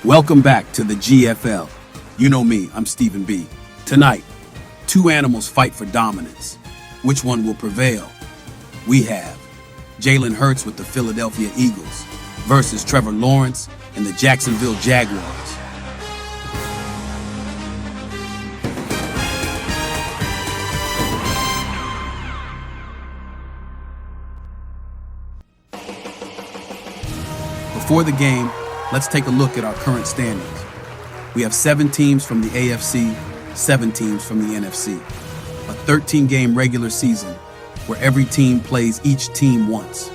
Welcome back to the GFL. You know me, I'm Stephen B. Tonight, two animals fight for dominance. Which one will prevail? We have Jalen Hurts with the Philadelphia Eagles versus Trevor Lawrence and the Jacksonville Jaguars. Before the game, let's take a look at our current standings. We have 7 teams from the AFC, 7 teams from the NFC. A 13-game regular season where every team plays each team once.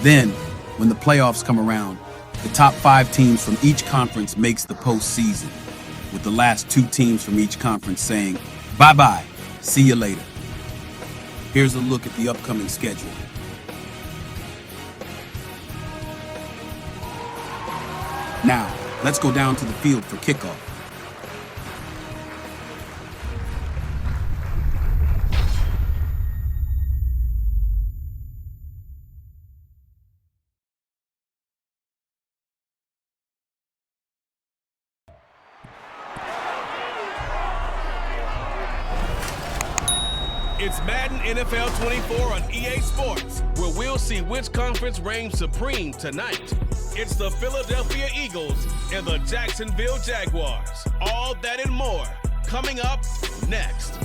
Then, when the playoffs come around, the top 5 teams from each conference makes the postseason, with the last 2 teams from each conference saying, bye-bye, see you later. Here's a look at the upcoming schedule. Now, let's go down to the field for kickoff. It's Madden NFL 24 on EA Sports, where we'll see which conference reigns supreme tonight. It's the Philadelphia Eagles and the Jacksonville Jaguars. All that and more coming up next.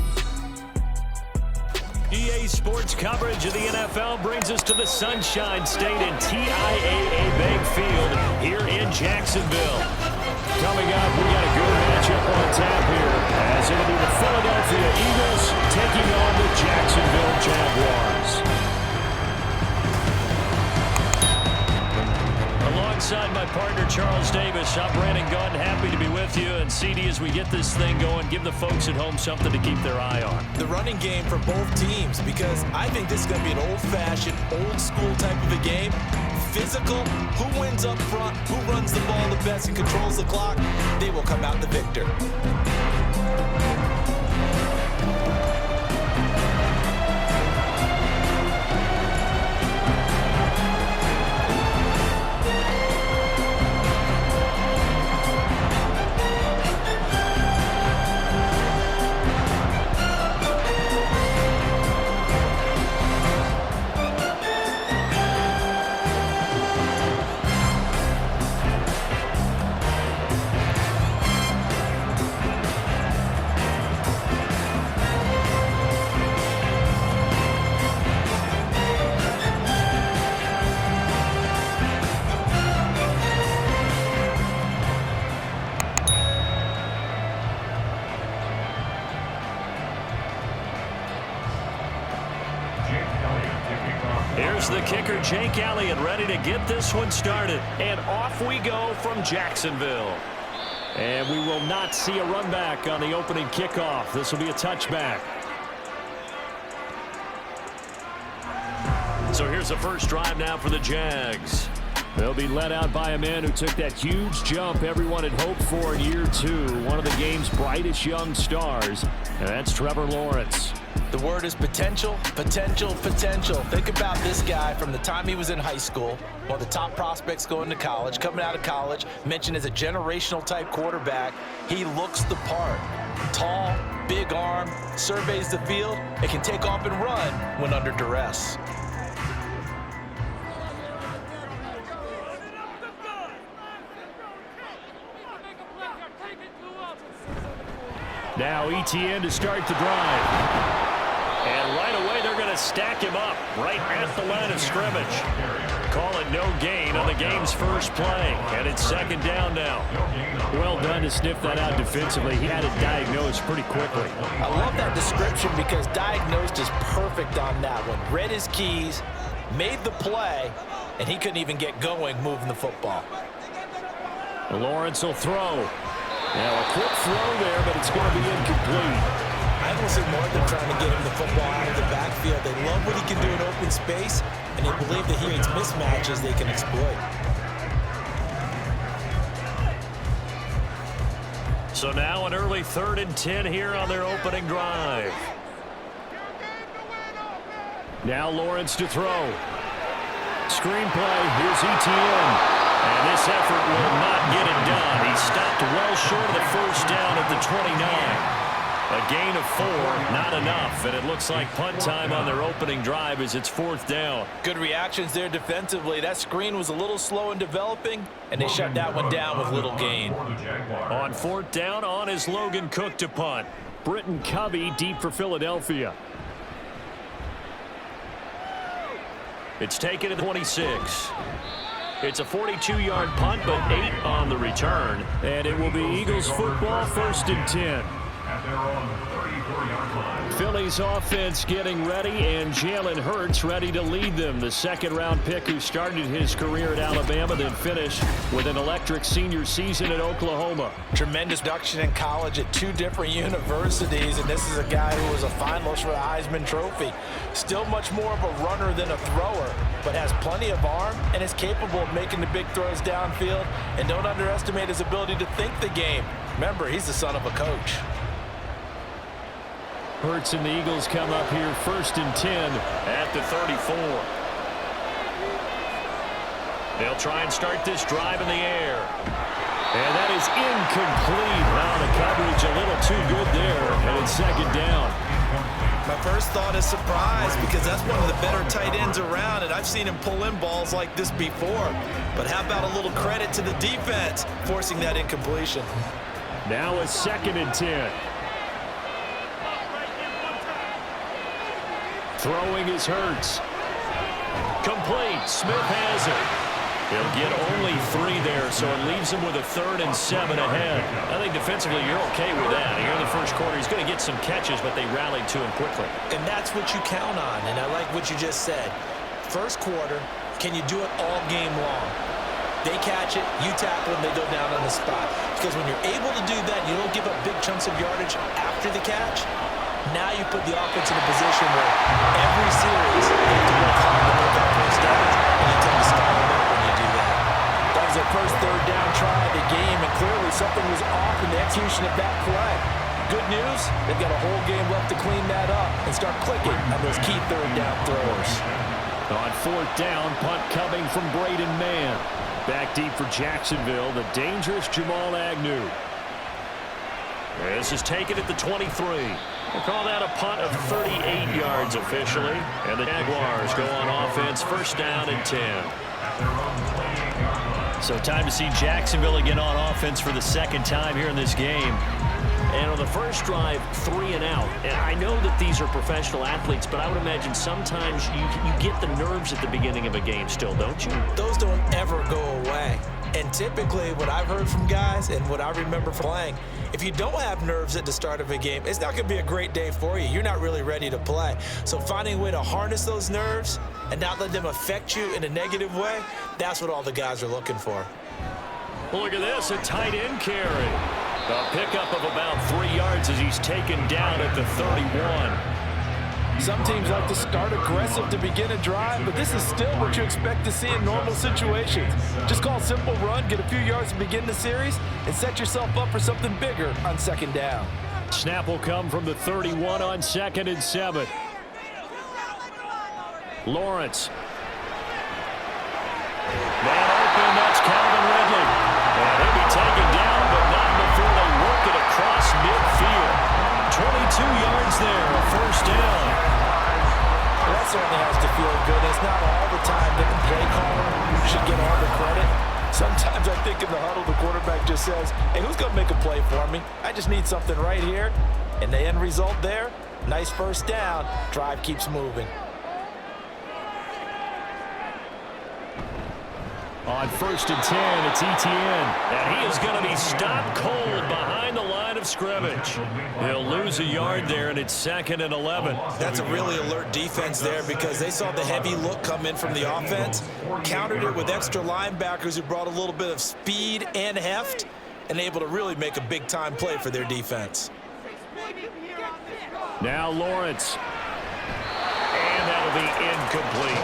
EA Sports coverage of the NFL brings us to the Sunshine State and TIAA Bank Field here in Jacksonville. Coming up, we got a good matchup on tap here, as it'll be the Philadelphia Eagles taking on the Jacksonville Jaguars. Alongside my partner, Charles Davis, I'm Brandon Gunn, happy to be with you. And CD, as we get this thing going, give the folks at home something to keep their eye on. The running game for both teams, because I think this is going to be an old-fashioned, old-school type of a game. Physical, who wins up front, who runs the ball the best and controls the clock, they will come out the victor. Here's the kicker, Jake Elliott, ready to get this one started. And off we go from Jacksonville. And we will not see a run back on the opening kickoff. This will be a touchback. So here's the first drive now for the Jags. They'll be led out by a man who took that huge jump everyone had hoped for in year 2. One of the game's brightest young stars, and that's Trevor Lawrence. The word is potential, potential, potential. Think about this guy from the time he was in high school, one of the top prospects going to college, coming out of college, mentioned as a generational type quarterback. He looks the part. Tall, big arm, surveys the field, and can take off and run when under duress. Now ETN to start the drive. And right away, they're going to stack him up right at the line of scrimmage. Call it no gain on the game's first play. And it's second down now. Well done to sniff that out defensively. He had it diagnosed pretty quickly. I love that description because diagnosed is perfect on that one. Read his keys, made the play, and he couldn't even get going moving the football. Lawrence will throw. Now a quick throw there, but it's going to be incomplete. I don't see more than trying to get him the football out of the backfield. They love what he can do in open space, and they believe that he makes mismatches they can exploit. So now an early 3rd and 10 here on their opening drive. Now Lawrence to throw. Screenplay, here's ETN. And this effort will not get it done. He stopped well short of the first down at the 29. A gain of 4, not enough, and it looks like punt time on their opening drive as it's 4th down. Good reactions there defensively. That screen was a little slow in developing, and they shut that one down with little gain. On 4th down, on is Logan Cook to punt. Britton Covey deep for Philadelphia. It's taken at 26. It's a 42-yard punt, but 8 on the return. And it will be Eagles football, 1st and 10. Philly's offense getting ready, and Jalen Hurts ready to lead them. The second-round pick who started his career at Alabama, then finished with an electric senior season at Oklahoma. Tremendous production in college at 2 different universities, and this is a guy who was a finalist for the Heisman Trophy. Still much more of a runner than a thrower, but has plenty of arm and is capable of making the big throws downfield. And don't underestimate his ability to think the game. Remember, he's the son of a coach. Hurts and the Eagles come up here 1st and 10 at the 34. They'll try and start this drive in the air. And that is incomplete. Wow, the coverage a little too good there, and it's 2nd down. My first thought is surprise, because that's one of the better tight ends around, and I've seen him pull in balls like this before. But how about a little credit to the defense forcing that incompletion? Now a 2nd and 10. Throwing is Hurts. Complete. Smith has it. He'll get only 3 there, so it leaves him with a 3rd and 7 ahead. I think defensively you're okay with that. Here in the first quarter, he's going to get some catches, but they rallied to him quickly. And that's what you count on, and I like what you just said. First quarter, can you do it all game long? They catch it, you tackle them, they go down on the spot. Because when you're able to do that, you don't give up big chunks of yardage after the catch. Now you put the offense in a position where every series you have to work hard to make that first down, and you tend to stall them out when you do that. That was their first 3rd down try of the game, and clearly something was off in the execution of that play. Good news, they've got a whole game left to clean that up and start clicking on those key 3rd down throws. On 4th down, punt coming from Braden Mann. Back deep for Jacksonville, the dangerous Jamal Agnew. This is taken at the 23. We'll call that a punt of 38 yards officially. And the Jaguars go on offense, 1st down and 10. So time to see Jacksonville again on offense for the 2nd time here in this game. And on the first drive, 3 and out. And I know that these are professional athletes, but I would imagine sometimes you get the nerves at the beginning of a game still, don't you? Those don't ever go away. And typically what I've heard from guys and what I remember from playing, if you don't have nerves at the start of a game, it's not going to be a great day for you. You're not really ready to play. So finding a way to harness those nerves and not let them affect you in a negative way, that's what all the guys are looking for. Look at this, a tight end carry. A pickup of about 3 yards as he's taken down at the 31. Some teams like to start aggressive to begin a drive, but this is still what you expect to see in normal situations. Just call a simple run, get a few yards to begin the series, and set yourself up for something bigger on 2nd down. Snap will come from the 31 on 2nd and 7. Lawrence. Man open, that's Calvin Ridley. And he'll be taken down, but not before they work it across midfield. 22 yards there, a 1st down. Well, that certainly has to feel good. It's not all the time that the play caller should get all the credit. Sometimes I think in the huddle, the quarterback just says, hey, who's going to make a play for me? I just need something right here. And the end result there, nice 1st down. Drive keeps moving. On 1st and 10, it's Etienne. And he is going to be stopped cold behind the line of scrimmage. He'll lose a yard there, and it's 2nd and 11. That's a really alert defense there because they saw the heavy look come in from the offense, countered it with extra linebackers who brought a little bit of speed and heft, and able to really make a big-time play for their defense. Now Lawrence. And that'll be incomplete.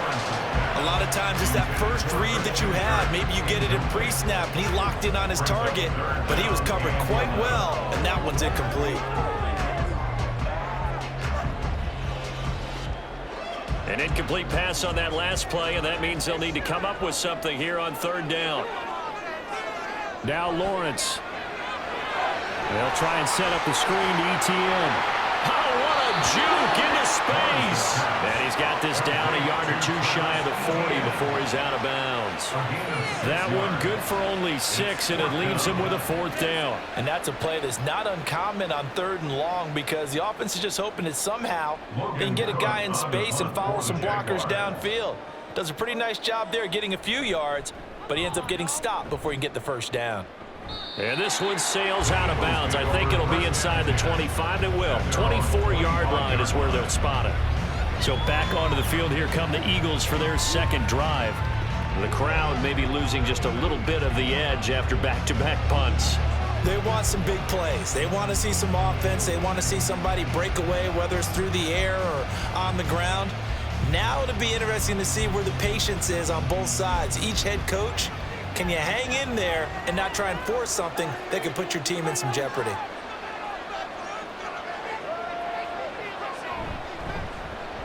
A lot of times it's that first read that you have. Maybe you get it in pre-snap, and he locked in on his target, but he was covered quite well, and that one's incomplete. An incomplete pass on that last play, and that means they'll need to come up with something here on 3rd down. Now Lawrence. They'll try and set up the screen to ETN. Oh, what a juke into space. And he's got this down a yard or two shy of the 40 before he's out of bounds. That one good for only 6, and it leaves him with a 4th down. And that's a play that's not uncommon on 3rd and long because the offense is just hoping that somehow they can get a guy in space and follow some blockers downfield. Does a pretty nice job there getting a few yards, but he ends up getting stopped before he can get the 1st down. And this one sails out of bounds. I think it'll be inside the 25. It will. 24-yard line is where they'll spot it. So back onto the field, here come the Eagles for their 2nd drive. The crowd may be losing just a little bit of the edge after back-to-back punts. They want some big plays. They want to see some offense. They want to see somebody break away, whether it's through the air or on the ground. Now it'll be interesting to see where the patience is on both sides. Each head coach, can you hang in there and not try and force something that could put your team in some jeopardy?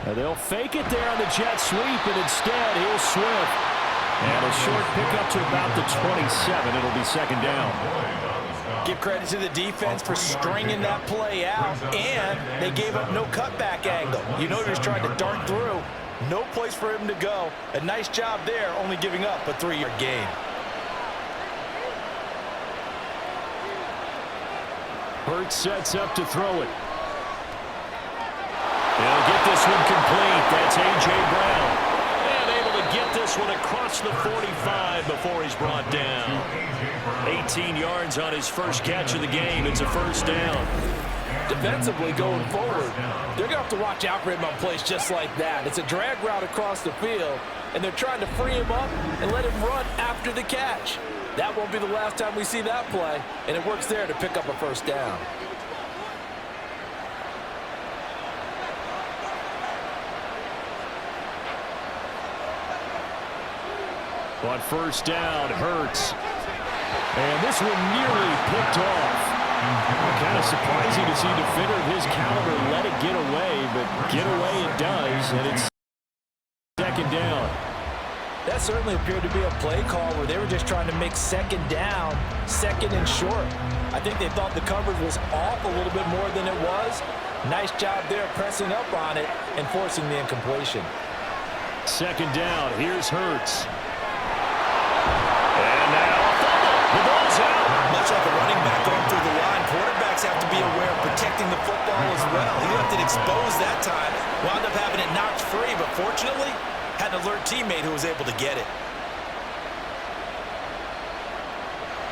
And they'll fake it there on the jet sweep, and instead he'll Swift. And a short pickup to about the 27. It'll be 2nd down. Give credit to the defense for stringing that play out, and they gave up no cutback angle. You know he was trying to dart through. No place for him to go. A nice job there, only giving up a 3-yard gain. Hurts sets up to throw it. They'll get this one complete. That's A.J. Brown. And able to get this one across the 45 before he's brought down. 18 yards on his first catch of the game. It's a 1st down. Defensively going forward, they're going to have to watch out for him on plays just like that. It's a drag route across the field, and they're trying to free him up and let him run after the catch. That won't be the last time we see that play, and it works there to pick up a 1st down. But 1st down, Hurts. And this one nearly picked off. Kind of surprising to see a defender of his caliber let it get away, but get away it does, and it's 2nd down. That certainly appeared to be a play call where they were just trying to make 2nd down, 2nd and short. I think they thought the coverage was off a little bit more than it was. Nice job there pressing up on it and forcing the incompletion. 2nd down, here's Hurts. And now the ball's out. Much like a running back going through the line, quarterbacks have to be aware of protecting the football as well. He left it exposed that time, wound up having it knocked free, but fortunately, had an alert teammate who was able to get it.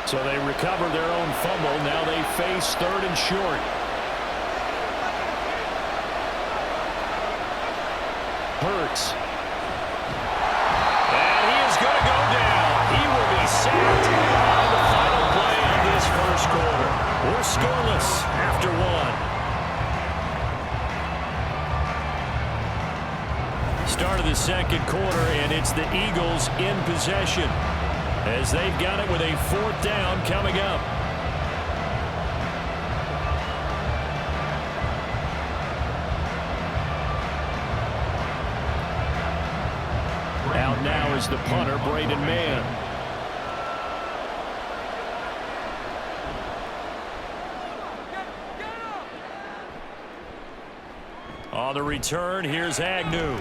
So they recover their own fumble. Now they face 3rd and short. Hurts. And he is going to go down. He will be sacked on the final play of this 1st quarter. We're scoreless after 1. Start of the 2nd quarter, and it's the Eagles in possession as they've got it with a 4th down coming up. Out now is the punter, Braden Mann. On the return, here's Agnew.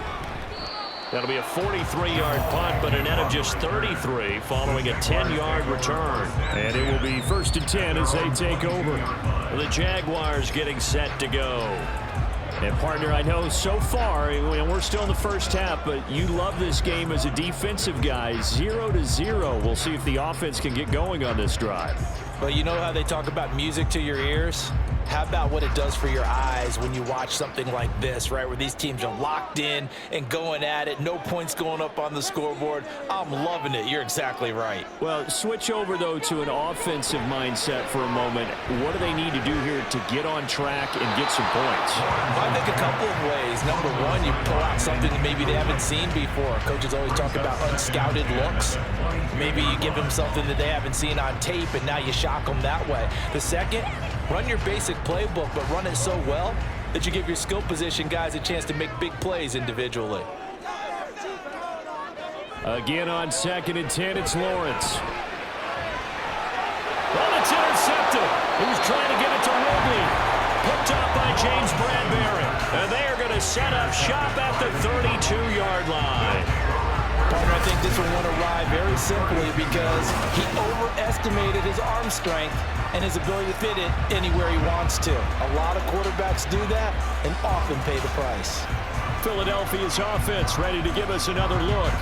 That'll be a 43-yard punt, but a net of just 33 following a 10-yard return. And it will be 1st and 10 as they take over. The Jaguars getting set to go. And, partner, I know so far, and we're still in the 1st half, but you love this game as a defensive guy. 0-0. We'll see if the offense can get going on this drive. Well, you know how they talk about music to your ears? How about what it does for your eyes when you watch something like this, right, where these teams are locked in and going at it, no points going up on the scoreboard? I'm loving it. You're exactly right. Well, switch over, though, to an offensive mindset for a moment. What do they need to do here to get on track and get some points? I think a couple of ways. Number one, you pull out something that maybe they haven't seen before. Coaches always talk about unscouted looks. Maybe you give them something that they haven't seen on tape, and now you shock them that way. The second, run your basic playbook, but run it so well that you give your skill position guys a chance to make big plays individually. Again on 2nd and 10, it's Lawrence. Well, it's intercepted. He was trying to get set up shop at the 32-yard line. Partner, I think this one won't arrive very simply because he overestimated his arm strength and his ability to fit it anywhere he wants to. A lot of quarterbacks do that and often pay the price. Philadelphia's offense ready to give us another look.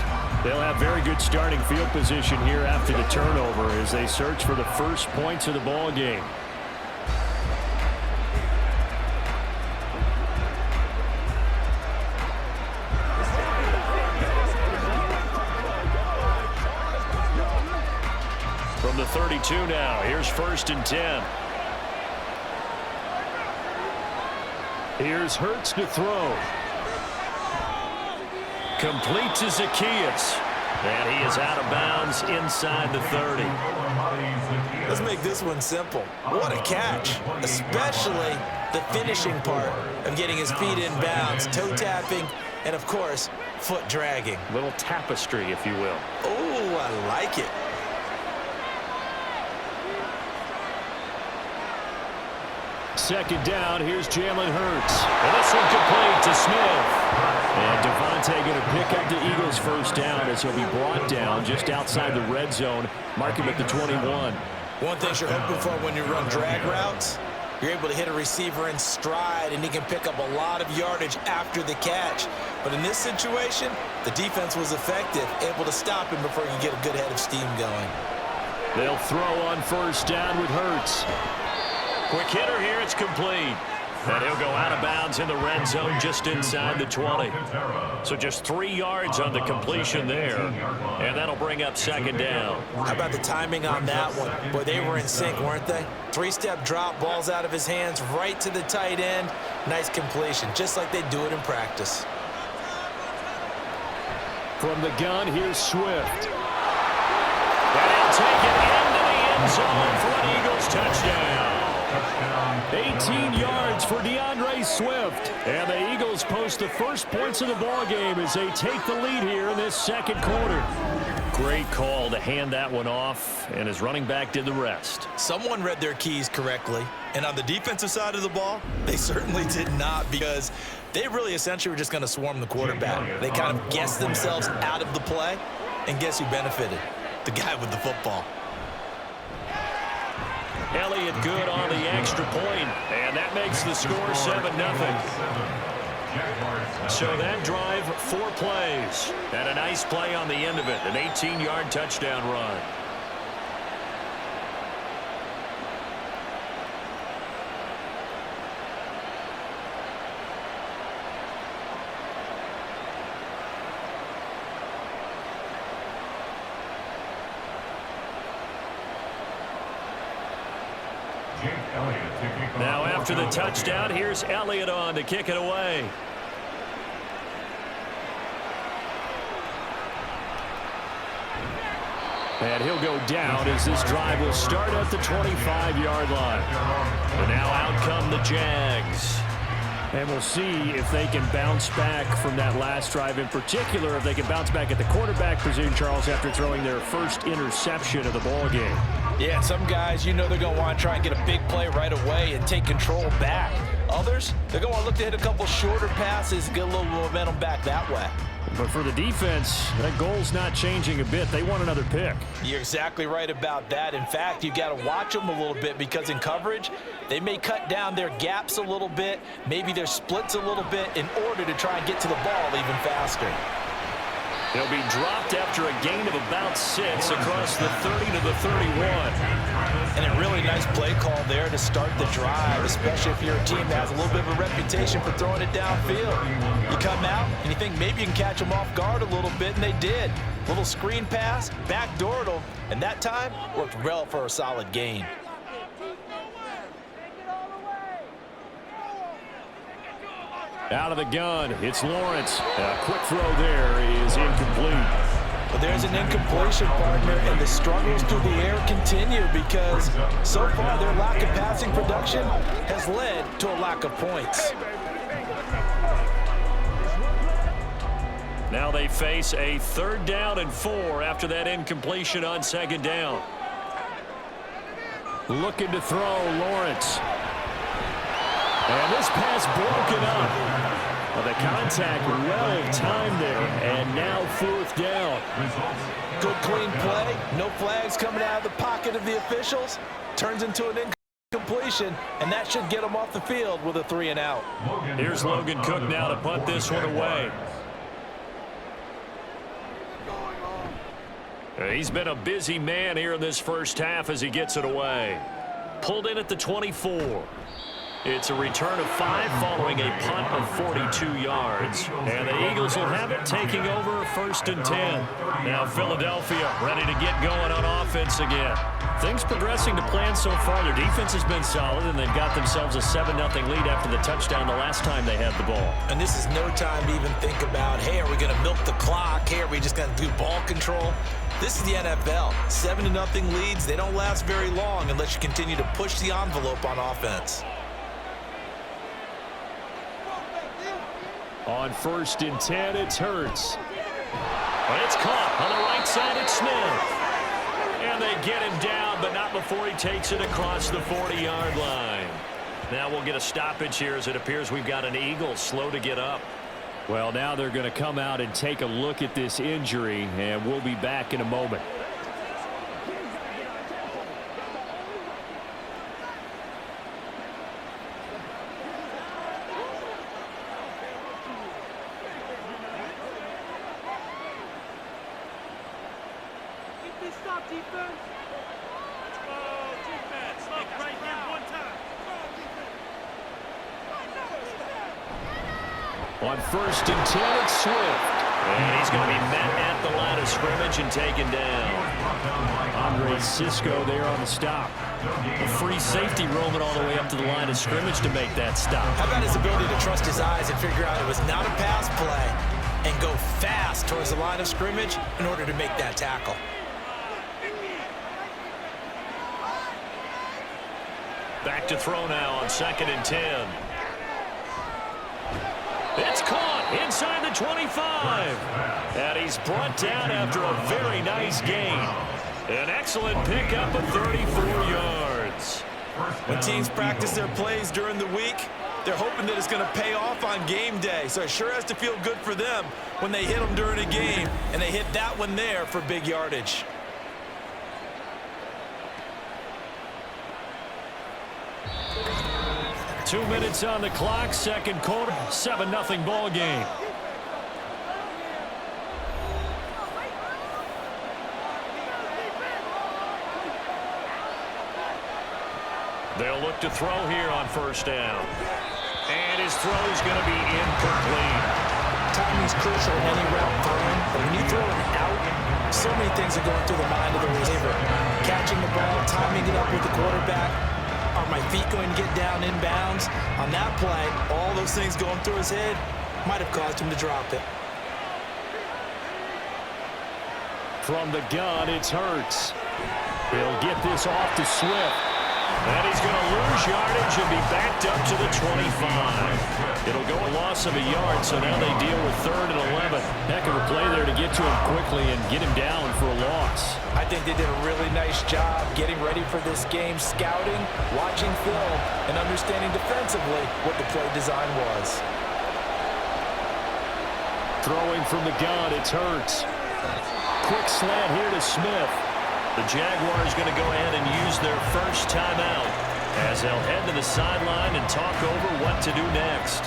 They'll have very good starting field position here after the turnover as they search for the first points of the ball game. From the 32 now, here's 1st and 10. Here's Hurts to throw. Complete to Zacchaeus. And he is out of bounds inside the 30. Let's make this one simple. What a catch, especially the finishing part of getting his feet in bounds, toe tapping, and of course, foot dragging. Little tapestry, if you will. Oh, I like it. Second down, here's Jalen Hurts. And this one complete to Smith. And Devontae going to pick up the Eagles' first down as he'll be brought down just outside the red zone. Mark him at the 21. One thing you're hoping for when you run drag routes, you're able to hit a receiver in stride, and he can pick up a lot of yardage after the catch. But in this situation, the defense was effective, able to stop him before you get a good head of steam going. They'll throw on first down with Hurts. Quick hitter here, it's complete. And he'll go out of bounds in the red zone just inside the 20. So just 3 yards on the completion there. And that'll bring up second down. How about the timing on that one? Boy, they were in sync, weren't they? 3-step drop, balls out of his hands, right to the tight end. Nice completion, just like they do it in practice. From the gun, here's Swift. And he'll take it into the end zone for an Eagles touchdown. 18 yards for DeAndre Swift. And the Eagles post the first points of the ball game as they take the lead here in this second quarter. Great call to hand that one off, and his running back did the rest. Someone read their keys correctly, and on the defensive side of the ball, they certainly did not, because they really essentially were just going to swarm the quarterback. They kind of guessed themselves out of the play, and guess who benefited? The guy with the football. Elliott good on the extra point, and that makes the score 7-0. So that drive, 4 plays, and a nice play on the end of it, an 18-yard touchdown run. Now after the touchdown, here's Elliott on to kick it away. And he'll go down as this drive will start at the 25-yard line. And now out come the Jags. And we'll see if they can bounce back from that last drive, in particular, if they can bounce back at the quarterback position, Charles, after throwing their first interception of the ball game. Yeah, some guys, you know they're going to want to try and get a big play right away and take control back. Others, they're going to look to hit a couple shorter passes, get a little momentum back that way. But for the defense, that goal's not changing a bit. They want another pick. You're exactly right about that. In fact, you got to watch them a little bit, because in coverage, they may cut down their gaps a little bit, maybe their splits a little bit, in order to try and get to the ball even faster. He'll be dropped after a gain of about 6 across the 30 to the 31. And a really nice play call there to start the drive, especially if you're a team that has a little bit of a reputation for throwing it downfield. You come out and you think maybe you can catch them off guard a little bit, and they did. Little screen pass, backdoored them, and that time worked well for a solid gain. Out of the gun, it's Lawrence. A quick throw there is incomplete. But there's an incompletion, partner, and the struggles through the air continue, because so far their lack of passing production has led to a lack of points. Now they face a 3rd down and 4 after that incompletion on 2nd down. Looking to throw, Lawrence. And this pass broken up. Well, the contact well timed there, and now fourth down. Good clean play. No flags coming out of the pocket of the officials. Turns into an incompletion, and that should get them off the field with a 3-and-out. Here's Logan Cook now to punt this one away. He's been a busy man here in this first half as he gets it away. Pulled in at the 24. It's a return of 5 following a punt of 42 yards. And the Eagles will have it taking over 1st and 10. Now Philadelphia ready to get going on offense again. Things progressing to plan so far. Their defense has been solid, and they've got themselves a 7-0 lead after the touchdown the last time they had the ball. And this is no time to even think about, hey, are we going to milk the clock? Hey, are we just going to do ball control? This is the NFL. 7-0 leads, they don't last very long unless you continue to push the envelope on offense. On 1st and 10, it's Hurts. It's caught on the right side. It's Smith. And they get him down, but not before he takes it across the 40-yard line. Now we'll get a stoppage here as it appears we've got an Eagle slow to get up. Well, now they're going to come out and take a look at this injury, and we'll be back in a moment. Stop defense. Let's go defense. Look right here one time. On 1st and 10, it's Swift. And he's going to be met at the line of scrimmage and taken down. Andre Cisco there on the stop. A free safety roaming all the way up to the line of scrimmage to make that stop. How about his ability to trust his eyes and figure out it was not a pass play and go fast towards the line of scrimmage in order to make that tackle. Back to throw now on 2nd and 10. It's caught inside the 25. And he's brought down after a very nice gain. An excellent pickup of 34 yards. When teams practice their plays during the week, they're hoping that it's going to pay off on game day. So it sure has to feel good for them when they hit them during a game, and they hit that one there for big yardage. Two minutes on the clock, second quarter, 7-0 ball game. They'll look to throw here on 1st down. And his throw is going to be incomplete. Timing's crucial in any route thrown, but when you throw an out, so many things are going through the mind of the receiver. Catching the ball, timing it up with the quarterback. Are my feet going to get down inbounds? On that play, all those things going through his head might have caused him to drop it. From the gun, it's Hurts. He'll get this off to Swift. And he's going to lose yardage and be backed up to the 25. It'll go a loss of a yard, so now they deal with 3rd and 11. Heck of a play there to get to him quickly and get him down for a loss. I think they did a really nice job getting ready for this game, scouting, watching film, and understanding defensively what the play design was. Throwing from the gun, it's Hurts. Quick slant here to Smith. The Jaguars going to go ahead and use their first timeout as they'll head to the sideline and talk over what to do next.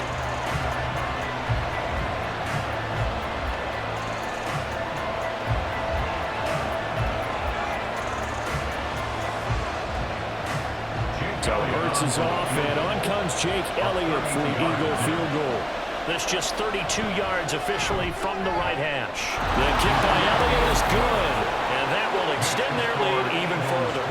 So Hurts is off, and on comes Jake Elliott for the Eagle field goal. That's just 32 yards officially from the right hash. The kick by Elliott is good, and that will extend their lead even further.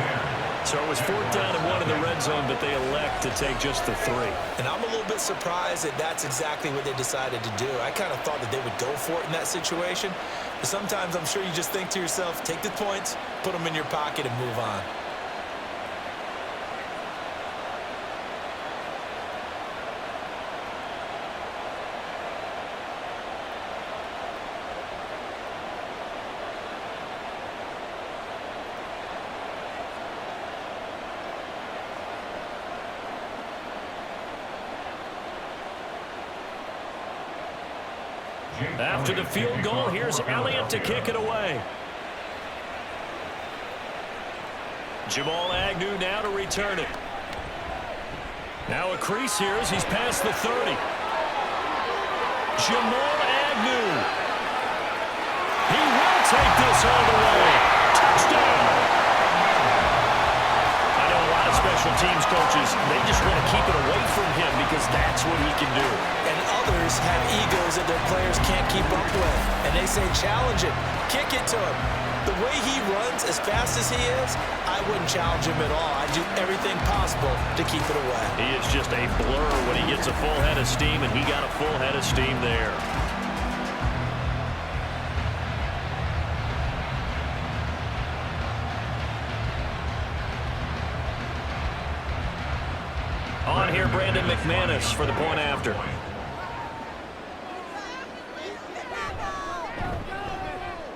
So it was 4th down and 1 in the red zone, but they elect to take just the 3. And I'm a little bit surprised that that's exactly what they decided to do. I kind of thought that they would go for it in that situation. But sometimes I'm sure you just think to yourself, take the points, put them in your pocket, and move on. After the field goal, here's Elliott to kick it away. Jamal Agnew now to return it. Now a crease here as he's past the 30. Jamal Agnew. He will take this all the way. Touchdown. I know a lot of special teams coaches, they just want to keep it away from him because that's what he can do. And others have egos that their players can't keep up with. And they say, challenge it, kick it to him. The way he runs as fast as he is, I wouldn't challenge him at all. I'd do everything possible to keep it away. He is just a blur when he gets a full head of steam, and he got a full head of steam there. On here, Brandon McManus for the point after.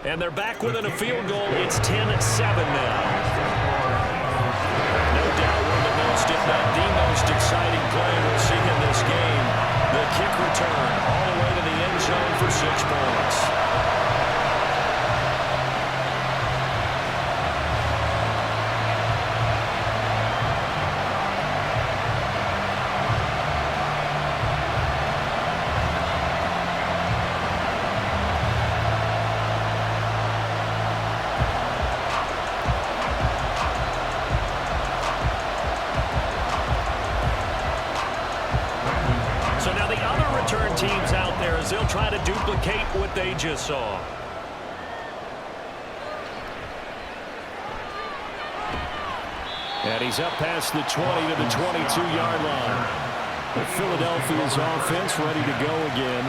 And they're back within a field goal. It's 10-7 now. No doubt one of the most, if not the most exciting play we'll see in this game. The kick return all the way to the end zone for 6 points. Teams out there as they'll try to duplicate what they just saw. And he's up past the 20 to the 22-yard line. Philadelphia's offense ready to go again.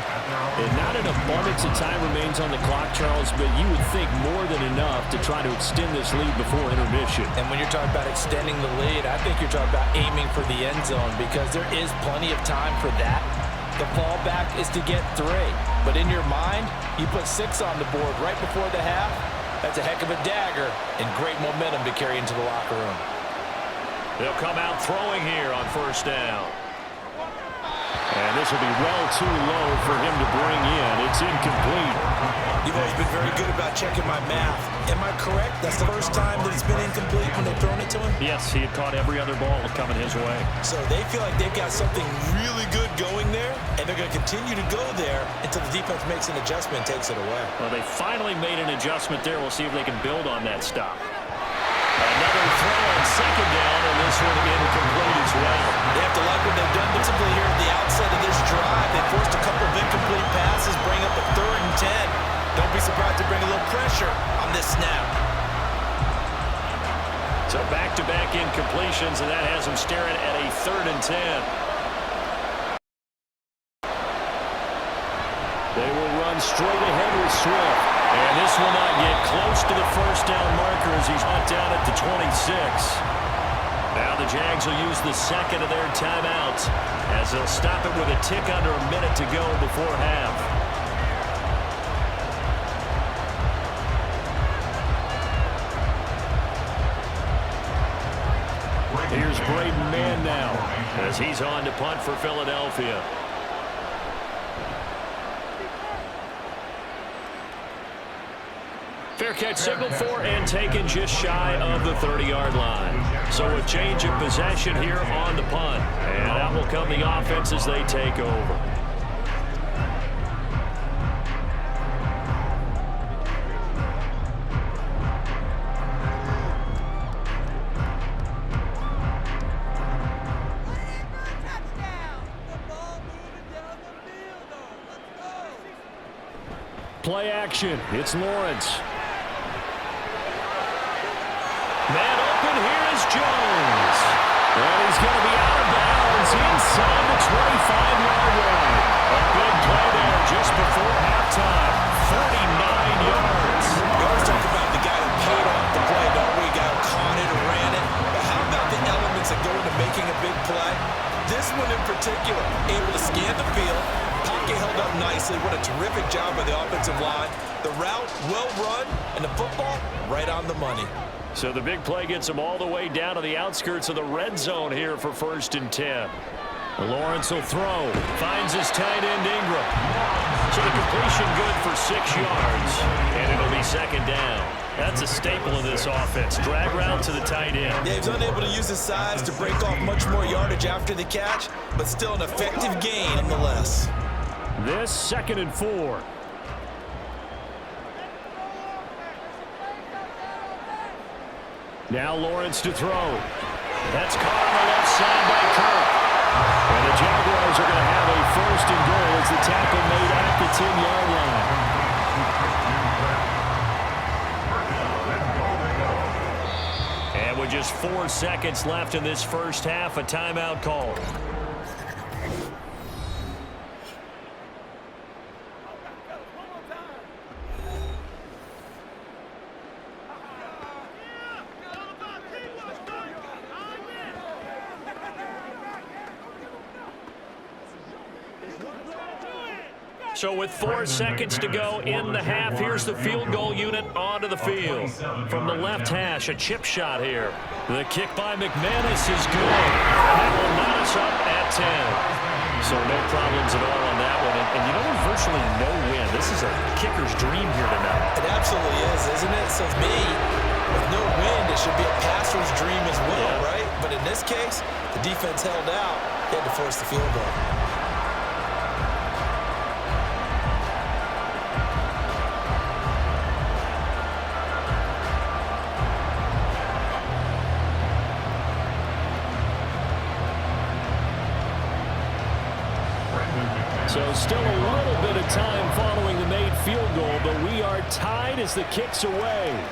And not an abundance of time remains on the clock, Charles, but you would think more than enough to try to extend this lead before intermission. And when you're talking about extending the lead, I think you're talking about aiming for the end zone because there is plenty of time for that. The fallback is to get 3. But in your mind, you put 6 on the board right before the half. That's a heck of a dagger and great momentum to carry into the locker room. They'll come out throwing here on first down. And this will be well too low for him to bring in. It's incomplete. You've always been very good about checking my math. Am I correct? That's the first time that it's been incomplete when they've thrown it to him? Yes, he had caught every other ball coming his way. So they feel like they've got something really good going there, and they're going to continue to go there until the defense makes an adjustment and takes it away. Well, they finally made an adjustment there. We'll see if they can build on that stop. Another throw on second down, and this one incomplete as well. They have to like what they've done defensively here at the outset of this drive. They forced a couple of incomplete passes, bring up a 3rd and 10. Don't be surprised to bring a little pressure on this snap. So back-to-back incompletions, and that has them staring at a 3rd and 10. They will run straight ahead with Swift. And this will not get close to the first down marker as he's brought down at the 26. Now the Jags will use the second of their timeouts as they'll stop it with a tick under a minute to go before half. Here's Braden Mann now as he's on to punt for Philadelphia. Fair catch signaled for and taken just shy of the 30-yard line. So a change of possession here on the punt. And out will come the offense as they take over. Play action. It's Lawrence. Man open, here is Jones. And he's going to be out of bounds inside the 25-yard line. A big play there just before halftime. 49 yards. We always talk about the guy who paid off the play, don't we? Guy who caught it or ran it. But how about the elements that go into making a big play? This one in particular, able to scan the field. Pocket held up nicely. What a terrific job by the offensive line. The route, well run, and the football, right on the money. So the big play gets him all the way down to the outskirts of the red zone here for 1st and 10. Lawrence will throw. Finds his tight end Ingram. So the completion good for 6 yards, and it'll be second down. That's a staple of this offense. Drag route to the tight end. Yeah, he was unable to use his size to break off much more yardage after the catch, but still an effective gain nonetheless. This 2nd and 4. Now Lawrence to throw. That's caught on the left side by Kirk. And the Jaguars are going to have a 1st and goal as the tackle made at the 10-yard line. And with just 4 seconds left in this first half, a timeout call. So with 4 seconds to go in the half, here's the field goal unit onto the field. From the left hash, a chip shot here. The kick by McManus is good. That will knot us up at 10. So no problems at all on that one. And you know, there's virtually no win. This is a kicker's dream here tonight. It absolutely is, isn't it? So for me, with no wind, it should be a passer's dream as well, right? But in this case, the defense held out. They had to force the field goal. So still a little bit of time following the made field goal, but we are tied as the kick's away.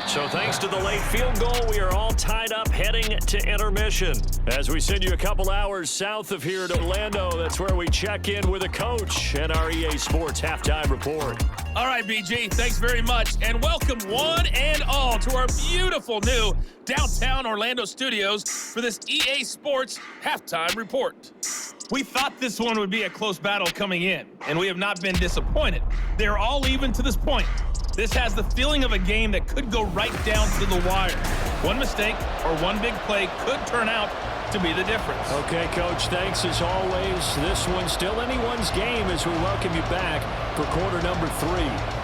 So thanks to the late field goal, we are all tied up heading to intermission. As we send you a couple hours south of here to Orlando, that's where we check in with a coach and our EA Sports halftime report. All right, BG, thanks very much, and welcome one and all to our beautiful new downtown Orlando studios for this EA Sports halftime report. We thought this one would be a close battle coming in, and we have not been disappointed. They're all even to this point. This has the feeling of a game that could go right down to the wire. One mistake or one big play could turn out to be the difference. Okay, Coach, thanks as always. This one's still anyone's game as we welcome you back for quarter number 3.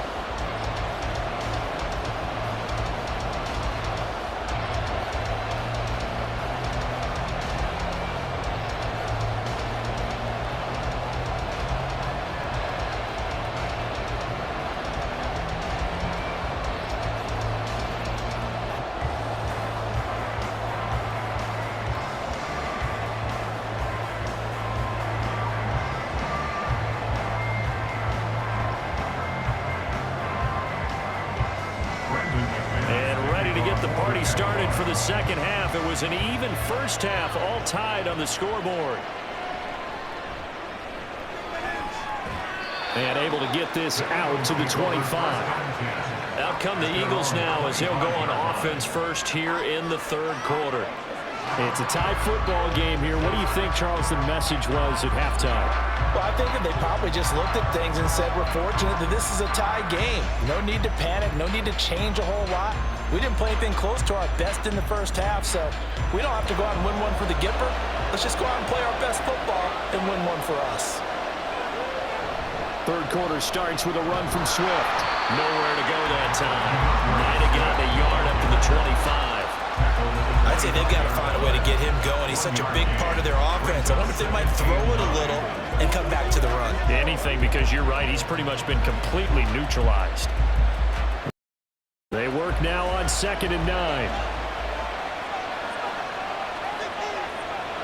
Started for the second half. It was an even first half, all tied on the scoreboard. And able to get this out to the 25. Out come the Eagles now as they'll go on offense first here in the third quarter. It's a tie football game here. What do you think, Charles, the message was at halftime? Well, I think that they probably just looked at things and said, we're fortunate that this is a tie game. No need to panic, no need to change a whole lot. We didn't play anything close to our best in the first half, so we don't have to go out and win one for the Gipper. Let's just go out and play our best football and win one for us. Third quarter starts with a run from Swift. Nowhere to go that time. Might have gotten a yard up to the 25. I'd say they've got to find a way to get him going. He's such a big part of their offense. I wonder if they might throw it a little and come back to the run. Anything, because you're right. He's pretty much been completely neutralized. They work now on 2nd and 9.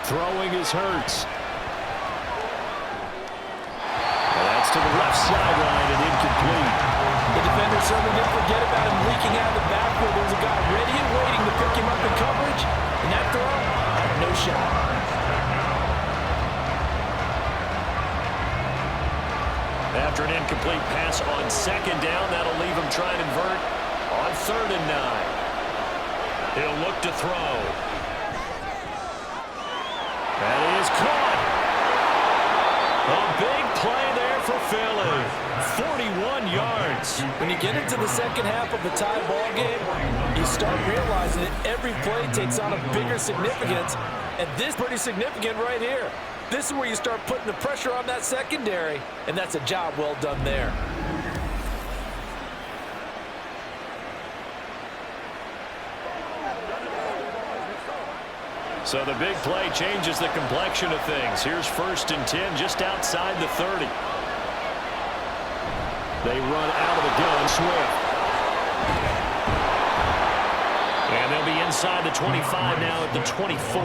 Throwing is Hurts. Well, that's to the left sideline and incomplete. The defender certainly didn't forget about him leaking out of the backfield. There was a guy ready and waiting to pick him up in coverage, and that throw had no shot. After an incomplete pass on 2nd down, that'll leave him trying to convert on 3rd and 9. He'll look to throw. That is caught. A big play there for Philly. 41 yards. yards. When you get into the second half of a tie ball game, you start realizing that every play takes on a bigger significance, and this is pretty significant right here. This is where you start putting the pressure on that secondary, and that's a job well done there. So the big play changes the complexion of things. Here's 1st and 10 just outside the 30. They run out of the gun, Swift. And they'll be inside the 25 now at the 24.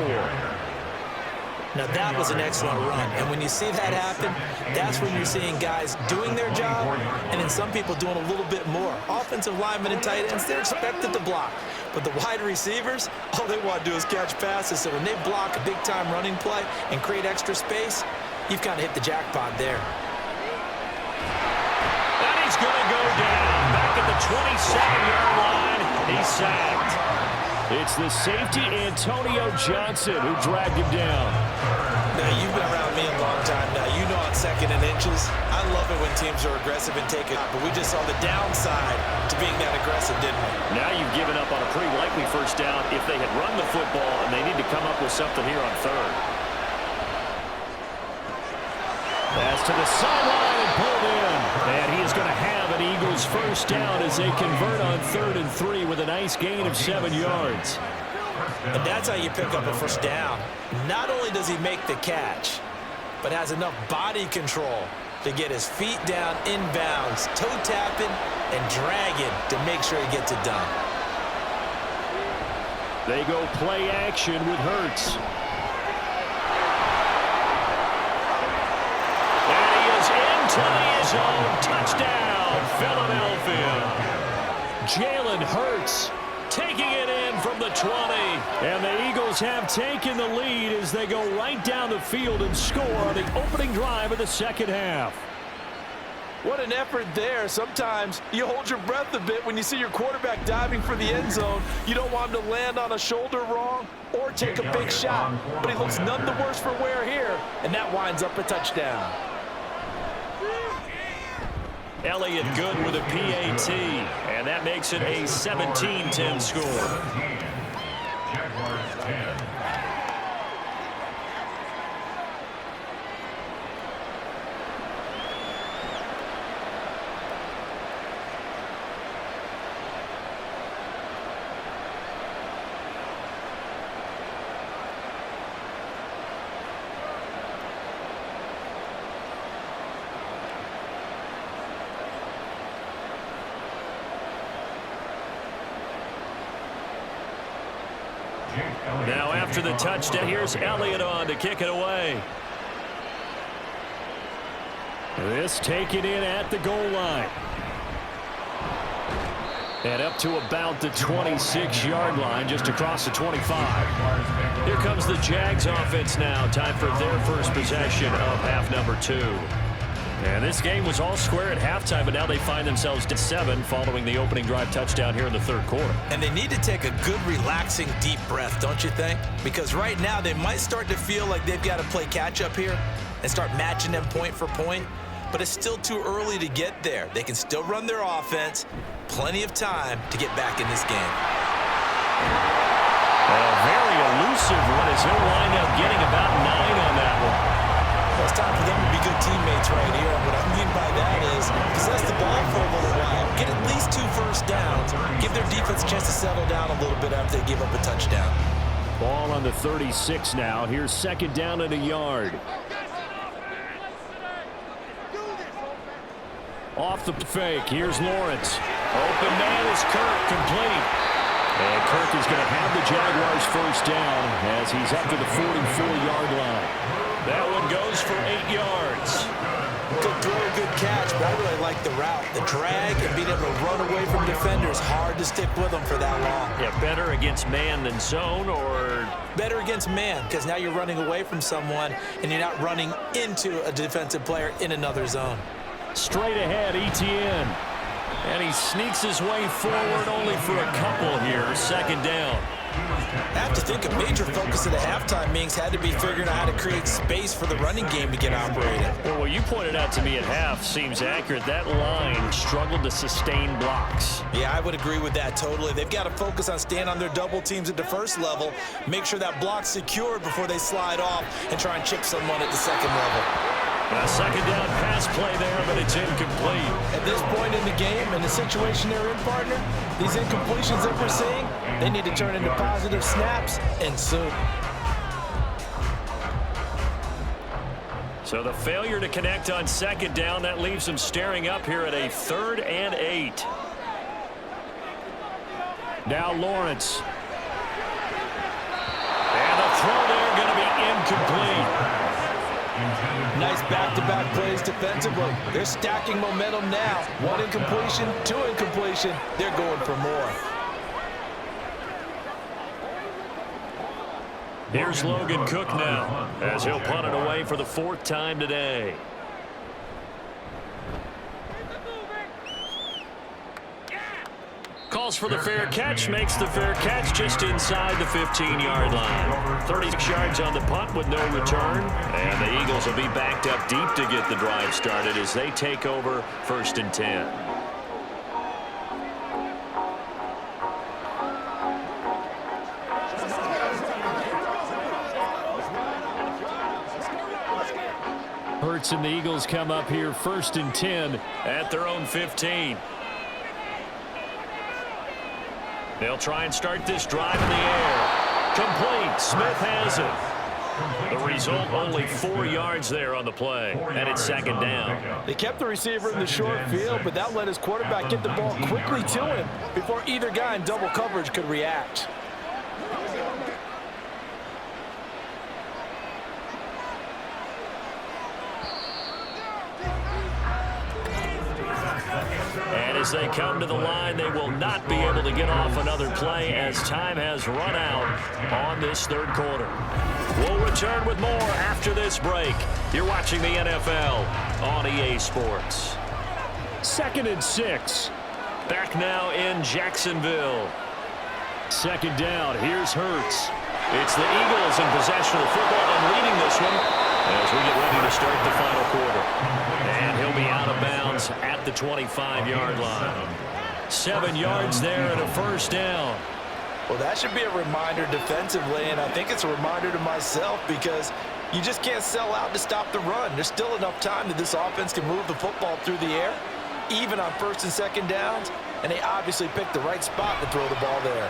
Now that was an excellent run, and when you see that happen, that's when you're seeing guys doing their job, and then some people doing a little bit more. Offensive linemen and tight ends, they're expected to block, but the wide receivers, all they want to do is catch passes. So when they block a big-time running play and create extra space, you've kind of hit the jackpot there. And he's going to go down back at the 27-yard line. He's sacked. It's the safety, Antonio Johnson, who dragged him down. Now, you've been around me a long time now. You know on 2nd and inches, I love it when teams are aggressive and take it out, but we just saw the downside to being that aggressive, didn't we? Now you've given up on a pretty likely first down if they had run the football, and they need to come up with something here on 3rd. Pass to the sideline and pulled in. And he is going to have an Eagles first down as they convert on 3rd and 3 with a nice gain of 7 yards. And that's how you pick up a first down. Not only does he make the catch, but has enough body control to get his feet down inbounds, toe tapping and dragging to make sure he gets it done. They go play action with Hurts. And he is into the end zone. Touchdown, Philadelphia. Jalen Hurts taking it in from the 20. And the Eagles have taken the lead as they go right down the field and score on the opening drive of the second half. What an effort there. Sometimes you hold your breath a bit when you see your quarterback diving for the end zone. You don't want him to land on a shoulder wrong or take a big shot. But he looks none the worse for wear here, and that winds up a touchdown. Elliott good with a PAT, and that makes it a 17-10 score. Jaguars 10. Now after the touchdown, here's Elliott on to kick it away. This taken in at the goal line. And up to about the 26-yard line, just across the 25. Here comes the Jags offense now. Time for their first possession of half number 2. And this game was all square at halftime, but now they find themselves at 7 following the opening drive touchdown here in the third quarter. And they need to take a good, relaxing, deep breath, don't you think? Because right now they might start to feel like they've got to play catch-up here and start matching them point for point. But it's still too early to get there. They can still run their offense. Plenty of time to get back in this game. A very elusive one as he'll wind up getting about 9 on that one. Well, it's time for them to be good teammates right here. And what I mean by that is possess the ball for a little while. Get at least 2 first downs. Give their defense a chance to settle down a little bit after they give up a touchdown. Ball on the 36 now. Here's second down and a yard. Off the fake. Here's Lawrence. Open man is Kirk, complete. And Kirk is going to have the Jaguars first down as he's up to the 44-yard line. That one goes for 8 yards. Good throw, good catch, but I really like the route. The drag and being able to run away from defenders. Hard to stick with them for that long. Yeah, better against man than zone, or? Better against man, because now you're running away from someone and you're not running into a defensive player in another zone. Straight ahead, Etienne. And he sneaks his way forward only for a couple here. Second down. I have to think a major focus of the halftime meetings had to be figuring out how to create space for the running game to get operating. Well, what you pointed out to me at half seems accurate. That line struggled to sustain blocks. Yeah, I would agree with that totally. They've got to focus on staying on their double teams at the first level, make sure that block's secured before they slide off and try and chip someone at the second level. A second down pass play there, but it's incomplete. At this point in the game, in the situation they're in, partner, these incompletions that we're seeing, they need to turn into positive snaps, and soon. So the failure to connect on second down, that leaves them staring up here at a 3rd and 8. Now Lawrence. And the throw there going to be incomplete. Nice back-to-back plays defensively. They're stacking momentum now. 1 incompletion, 2 incompletion. They're going for more. Here's Logan Cook now, as he'll punt it away for the 4th time today. Calls for the fair catch, makes the fair catch just inside the 15-yard line. 36 yards on the punt with no return. And the Eagles will be backed up deep to get the drive started as they take over 1st and 10. Hurts and the Eagles come up here 1st and 10 at their own 15. They'll try and start this drive in the air. Complete. Smith has it. The result, only 4 yards there on the play, and it's 2nd down. They kept the receiver in the short field, but that let his quarterback get the ball quickly to him before either guy in double coverage could react. And as they come to the line, they will not be able to get off another play as time has run out on this 3rd quarter. We'll return with more after this break. You're watching the NFL on EA Sports. 2nd and 6. Back now in Jacksonville. 2nd down. Here's Hurts. It's the Eagles in possession of the football and leading this one as we get ready to start the final quarter. And he'll be out of bounds at the 25-yard line. 7 yards there and a 1st down. Well, that should be a reminder defensively, and I think it's a reminder to myself because you just can't sell out to stop the run. There's still enough time that this offense can move the football through the air, even on 1st and 2nd downs, and they obviously picked the right spot to throw the ball there.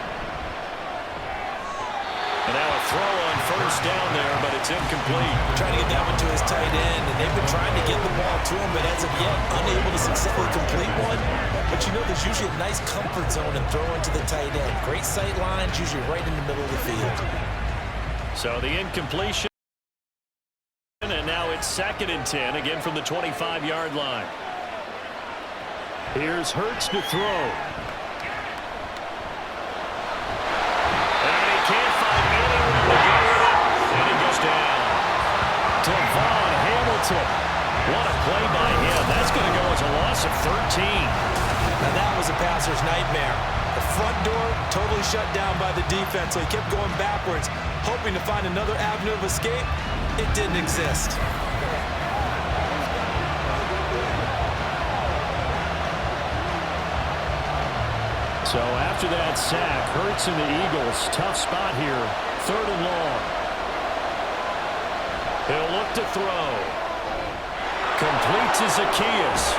And now a throw on 1st down there, but it's incomplete. Trying to get that one to his tight end, and they've been trying to get the ball to him, but as of yet, unable to successfully complete one. But you know there's usually a nice comfort zone in throwing to the tight end. Great sight lines, usually right in the middle of the field. So the incompletion, and now it's 2nd and 10, again from the 25-yard line. Here's Hurts to throw. Devon Hamilton. What a play by him. That's going to go as a loss of 13. Now that was a passer's nightmare. The front door totally shut down by the defense, so he kept going backwards, hoping to find another avenue of escape. It didn't exist. So after that sack, Hurts and the Eagles, tough spot here, 3rd and long. He'll look to throw. Complete to Zacchaeus.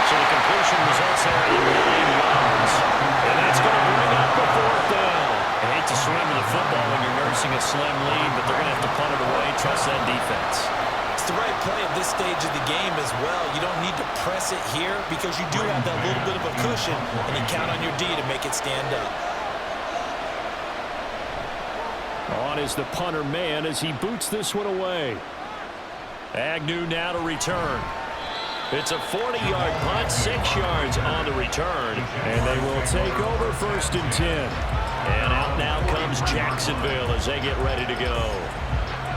So the completion results there in 9 yards. And that's going to bring up the 4th down. I hate to swing with the football when you're nursing a slim lead, but they're going to have to punt it away. Trust that defense. It's the right play at this stage of the game as well. You don't need to press it here because you do have that little bit of a cushion, and you count on your D to make it stand up. On is the punter man as he boots this one away. Agnew now to return. It's a 40-yard punt, 6 yards on the return, and they will take over 1st and 10. And out now comes Jacksonville as they get ready to go.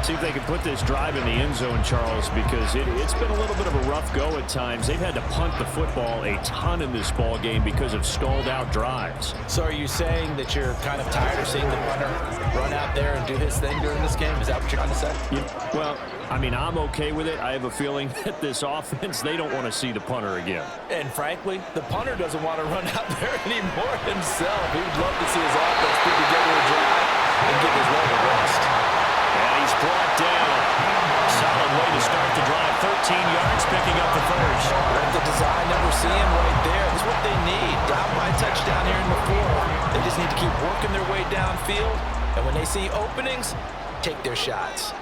See if they can put this drive in the end zone, Charles, because it's been a little bit of a rough go at times. They've had to punt the football a ton in this ball game because of stalled out drives. So are you saying that you're kind of tired of seeing the punter run out there and do his thing during this game? Is that what you're trying to say? Yeah, well, I mean, I'm okay with it. I have a feeling that this offense, they don't want to see the punter again. And frankly, the punter doesn't want to run out there anymore himself. He would love to see his offense put together a drive and give his leg a rest. And he's brought down. Solid way to start the drive. 13 yards, picking up the first. Let the design that we're seeing right there. That's what they need. Down by a touchdown here in the fourth. They just need to keep working their way downfield. And when they see openings, take their shots.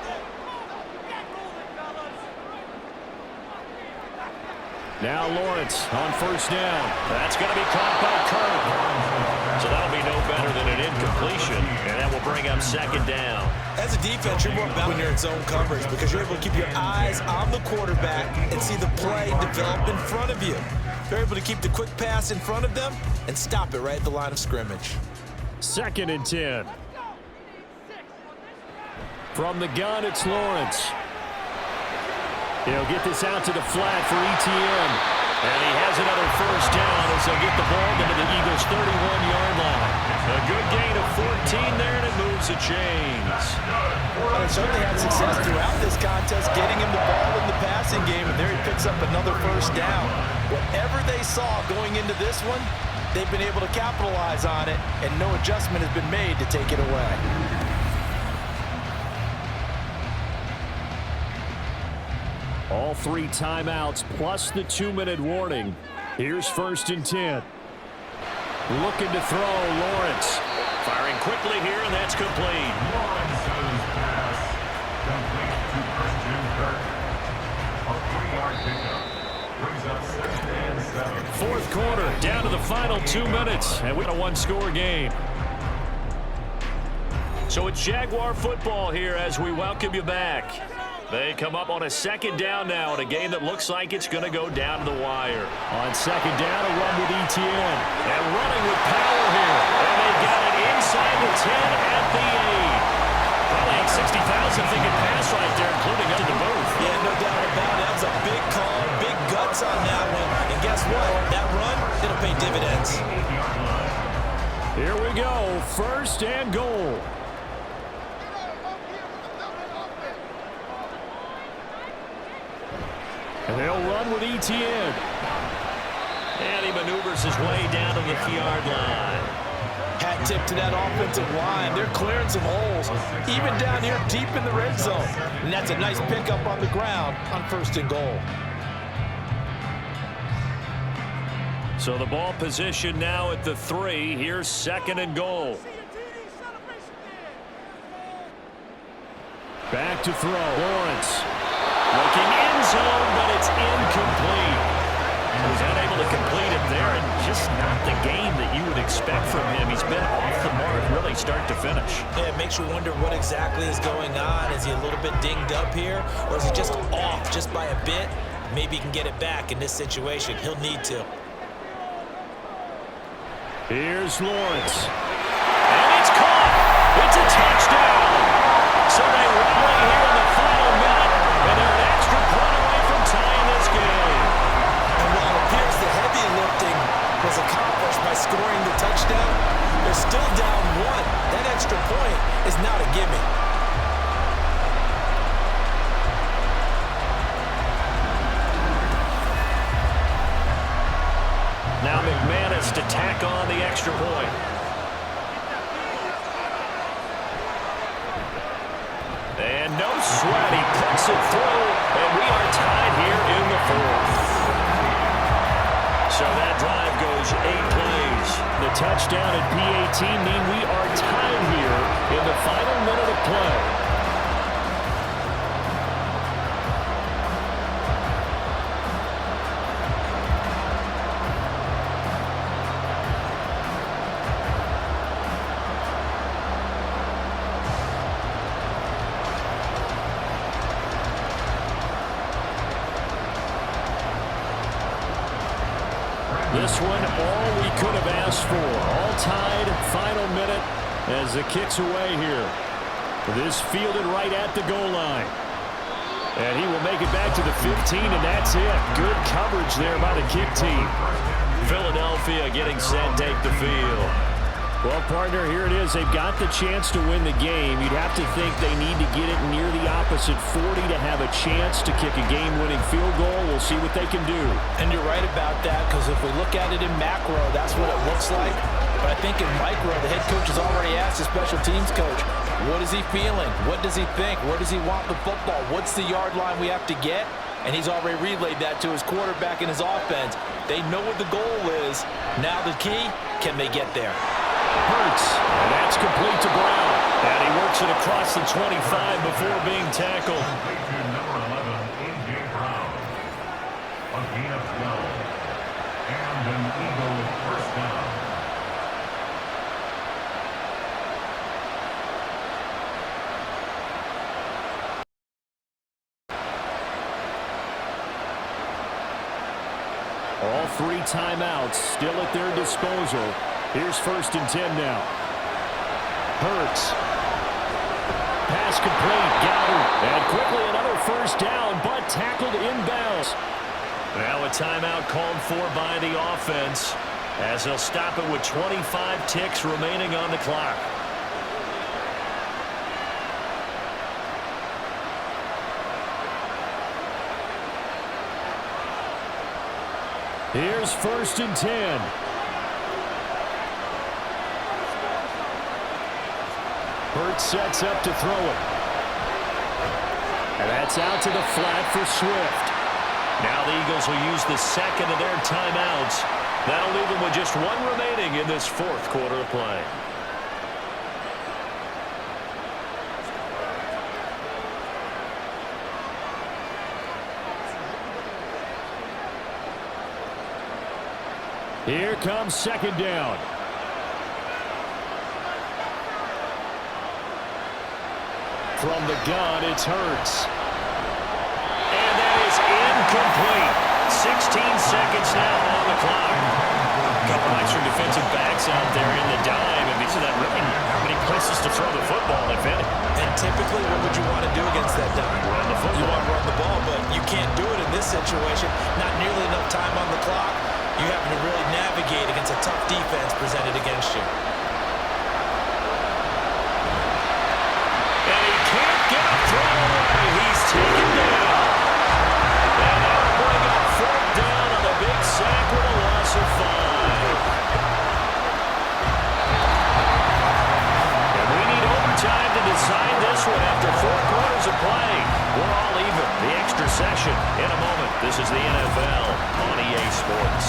Now Lawrence on first down. That's going to be caught by Kirk. So that'll be no better than an incompletion, and that will bring up second down. As a defense, you're more about when you're in zone coverage because you're able to keep your eyes on the quarterback and see the play develop in front of you. You're able to keep the quick pass in front of them and stop it right at the line of scrimmage. 2nd and 10. From the gun, it's Lawrence. He'll get this out to the flat for ETN. And he has another first down as they'll get the ball into the Eagles' 31-yard line. A good gain of 14 there, and it moves the chains. Well, they certainly had success throughout this contest, getting him the ball in the passing game, and there he picks up another first down. Whatever they saw going into this one, they've been able to capitalize on it, and no adjustment has been made to take it away. All 3 timeouts plus the 2-minute warning. Here's 1st and 10. Looking to throw, Lawrence. Firing quickly here, and that's complete. Lawrence's pass complete to Christian Kirk. A 3-yard pickup brings up 2nd and 7. Fourth quarter, down to the final 2 minutes, and we got a 1-score game. So it's Jaguar football here as we welcome you back. They come up on a 2nd down now in a game that looks like it's going to go down to the wire. On 2nd down, a run with ETN. And running with power here. And they got it inside the 10 at the 8. Probably ain't 60,000 thinking pass right there, including up to the booth. Yeah, no doubt about it. That was a big call, big guts on that one. And guess what? That run, it'll pay dividends. Here we go. 1st and goal. And they'll run with ETN. And he maneuvers his way down to the 3-yard line. Hat tip to that offensive line. They're clearing some holes, even down here deep in the red zone. And that's a nice pickup on the ground on 1st and goal. So the ball position now at the 3. Here's 2nd and goal. Back to throw. Lawrence. Looking end zone, but it's incomplete. He was unable to complete it there, and just not the game that you would expect from him. He's been off the mark, really start to finish. Yeah, it makes you wonder what exactly is going on. Is he a little bit dinged up here, or is he just off just by a bit? Maybe he can get it back in this situation. He'll need to. Here's Lawrence. And it's caught. It's a touchdown. So they rally here in the final minute, and they're an extra point away from tying this game. And while it appears the heavy lifting was accomplished by scoring the touchdown, they're still down 1. That extra point is not a gimme. Now McManus to tack on the extra point. And no sweat, he puts it through, and we are tied here in the 4th. So that drive goes 8 plays. The touchdown and PAT mean we are tied here in the final minute of play. This one, all we could have asked for. All tied, final minute as it kicks away here. This fielded right at the goal line. And he will make it back to the 15, and that's it. Good coverage there by the kick team. Philadelphia getting set, take the field. Well, partner, here it is. They've got the chance to win the game. You'd have to think they need to get it near the opposite 40 to have a chance to kick a game-winning field goal. We'll see what they can do. And you're right about that, because if we look at it in macro, that's what it looks like. But I think in micro, the head coach has already asked the special teams coach, what is he feeling? What does he think? Where does he want the football? What's the yard line we have to get? And he's already relayed that to his quarterback and his offense. They know what the goal is. Now the key, can they get there? Hurts, and that's complete to Brown. And he works it across the 25 before being tackled. Number 11, A.J. Brown. A gain of 12. And an Eagle first down. All 3 timeouts still at their disposal. Here's 1st and 10 now. Hurts. Pass complete. Goddard. And quickly another first down, but tackled inbounds. Now a timeout called for by the offense as they'll stop it with 25 ticks remaining on the clock. Here's 1st and 10. Hurts sets up to throw it. And that's out to the flat for Swift. Now the Eagles will use the second of their timeouts. That'll leave them with just 1 remaining in this 4th quarter of play. Here comes 2nd down. From the gun, it's Hurts. And that is incomplete. 16 seconds now on the clock. A couple extra defensive backs out there in the dime, and these are not really many places to throw the football, if any. And typically, what would you want to do against that dime? Run the football. You want to run the ball, but you can't do it in this situation. Not nearly enough time on the clock. You have to really navigate against a tough defense presented against you. And he can't get a throw away. He's taken down. And that'll bring up 4th down on the big sack with a loss of 5. And we need overtime to decide this one after 4 quarters of play. We're all even. The extra session in a moment. This is the NFL on EA Sports.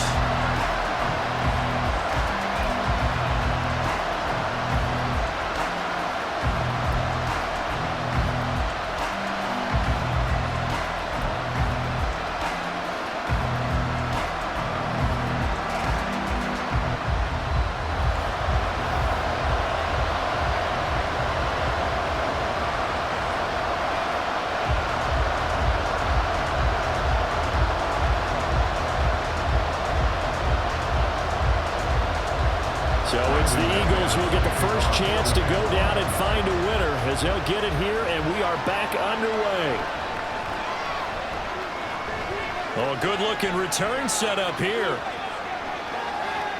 So it's the Eagles who will get the first chance to go down and find a winner as they'll get it here, and we are back underway. Oh, good-looking return set up here.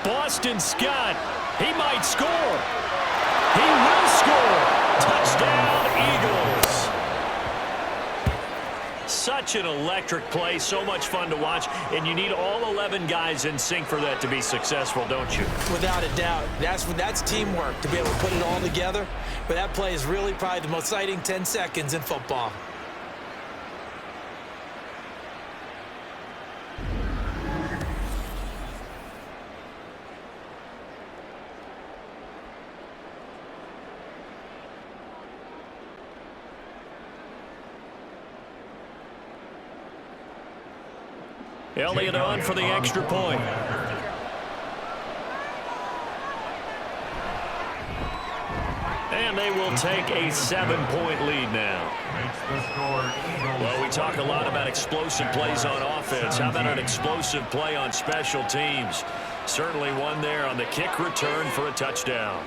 Boston Scott, he might score. He will score. Touchdown, Eagles. Such an electric play, so much fun to watch, and you need all 11 guys in sync for that to be successful, don't you? Without a doubt. That's teamwork, to be able to put it all together. But that play is really probably the most exciting 10 seconds in football. Elliott on for the extra point. And they will take a 7-point lead now. Well, we talk a lot about explosive plays on offense. How about an explosive play on special teams? Certainly one there on the kick return for a touchdown.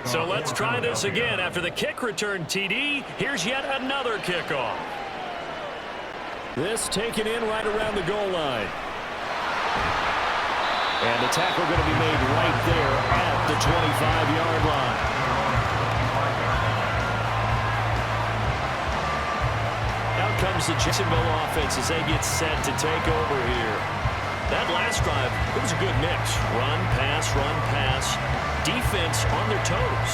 So let's try this again. After the kick return TD, here's yet another kickoff. This taken in right around the goal line. And the tackle going to be made right there at the 25-yard line. Out comes the Jacksonville offense as they get set to take over here. That last drive, it was a good mix. Run, pass, defense on their toes.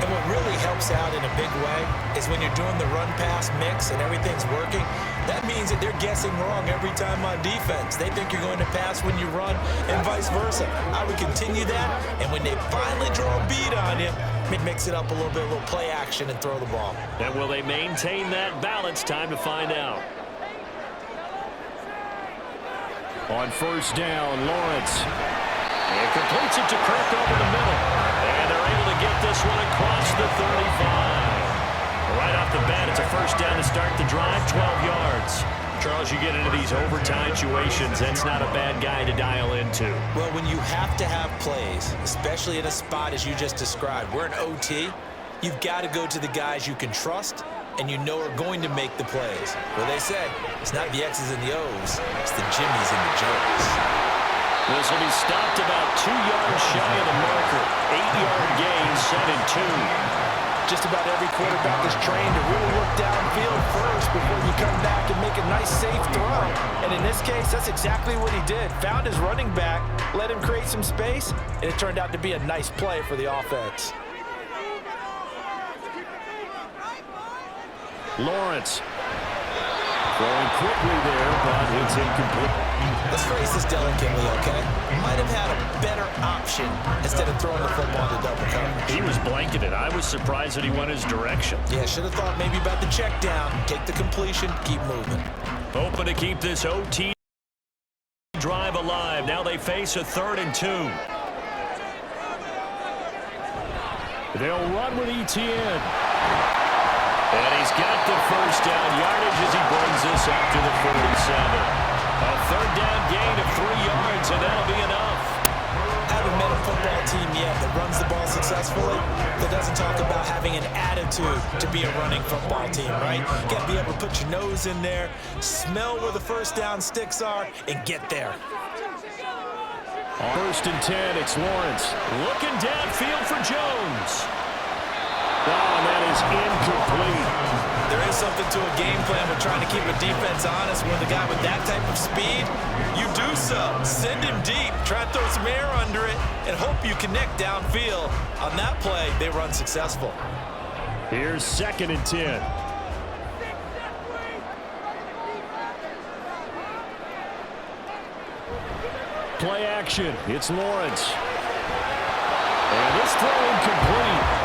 And what really helps out in a big way is when you're doing the run-pass mix and everything's working, that means that they're guessing wrong every time on defense. They think you're going to pass when you run and vice versa. I would continue that, and when they finally draw a beat on you, mix it up a little bit, a little play action, and throw the ball. And will they maintain that balance? Time to find out. On first down, Lawrence. And completes it to Kirk over the middle. And they're able to get this one across the 35. Right off the bat, it's a first down to start the drive, 12 yards. Charles, you get into these overtime situations, that's not a bad guy to dial into. Well, when you have to have plays, especially in a spot as you just described, we're in OT, you've got to go to the guys you can trust and you know are going to make the plays. Well, they said, it's not the X's and the O's, it's the Jimmies and the Joes. This will be stopped about 2 yards shy of the marker. 8-yard gain, 7-2. Just about every quarterback is trained to really look downfield first before you come back and make a nice, safe throw. And in this case, that's exactly what he did. Found his running back, let him create some space, and it turned out to be a nice play for the offense. Lawrence. Throwing quickly there, but it's incomplete. Let's phrase this delicately, okay? Might have had a better option instead of throwing the football to double coverage. He was blanketed. I was surprised that he went his direction. Yeah, should have thought maybe about the check down, take the completion, keep moving. Hoping to keep this OT drive alive. Now they face a 3rd and 2. They'll run with ETN. And he's got the first down yardage as he brings this up to the 47. A 3rd down gain of 3 yards, and that'll be enough. I haven't met a football team yet that runs the ball successfully that doesn't talk about having an attitude to be a running football team, right? You got to be able to put your nose in there, smell where the first down sticks are, and get there. First and 10, it's Lawrence. Looking downfield for Jones. Oh, and that is incomplete. There is something to a game plan with trying to keep a defense honest with a guy with that type of speed. You do so. Send him deep. Try to throw some air under it and hope you connect downfield. On that play, they run successful. Here's 2nd and 10. Play action. It's Lawrence. And this throw incomplete.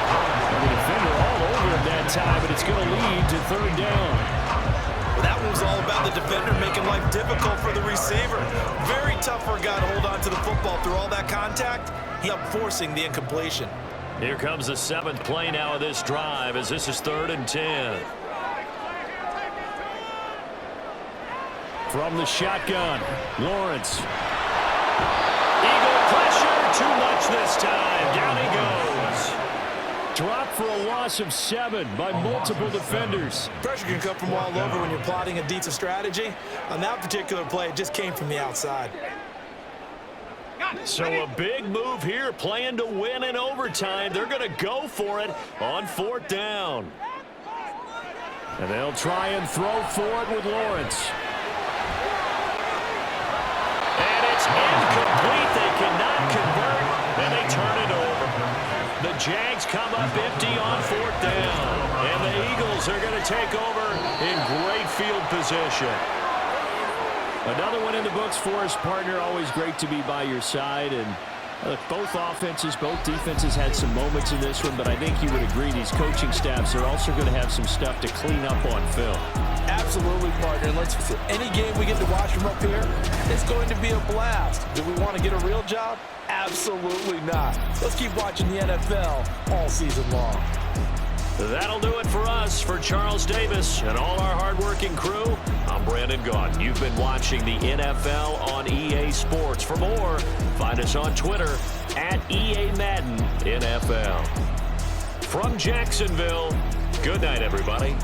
And the defender all over him that time, but it's going to lead to 3rd down. Well, that one was all about the defender making life difficult for the receiver. Very tough for a guy to hold on to the football through all that contact. He ended up forcing the incompletion. Here comes the 7th play now of this drive as this is 3rd and 10. From the shotgun, Lawrence. Eagle pressure, too much this time. Down he goes. Dropped for a loss of 7 by multiple defenders. Pressure can come from all over when you're plotting a defensive strategy. On that particular play, it just came from the outside. So a big move here, playing to win in overtime. They're going to go for it on 4th down. And they'll try and throw for it with Lawrence. And it's incomplete. They cannot convert, and they turn it over. The Jags come up empty on 4th down. And the Eagles are going to take over in great field position. Another one in the books for us, partner. Always great to be by your side. And both offenses, both defenses had some moments in this one, but I think you would agree these coaching staffs are also going to have some stuff to clean up on film. Absolutely, partner. Let's face it, any game we get to watch from up here, it's going to be a blast. Do we want to get a real job? Absolutely not. Let's keep watching the NFL all season long. That'll do it for us. For Charles Davis and all our hardworking crew, I'm Brandon Gaudin. You've been watching the NFL on EA Sports. For more, find us on Twitter at EA Madden NFL. From Jacksonville, good night, everybody.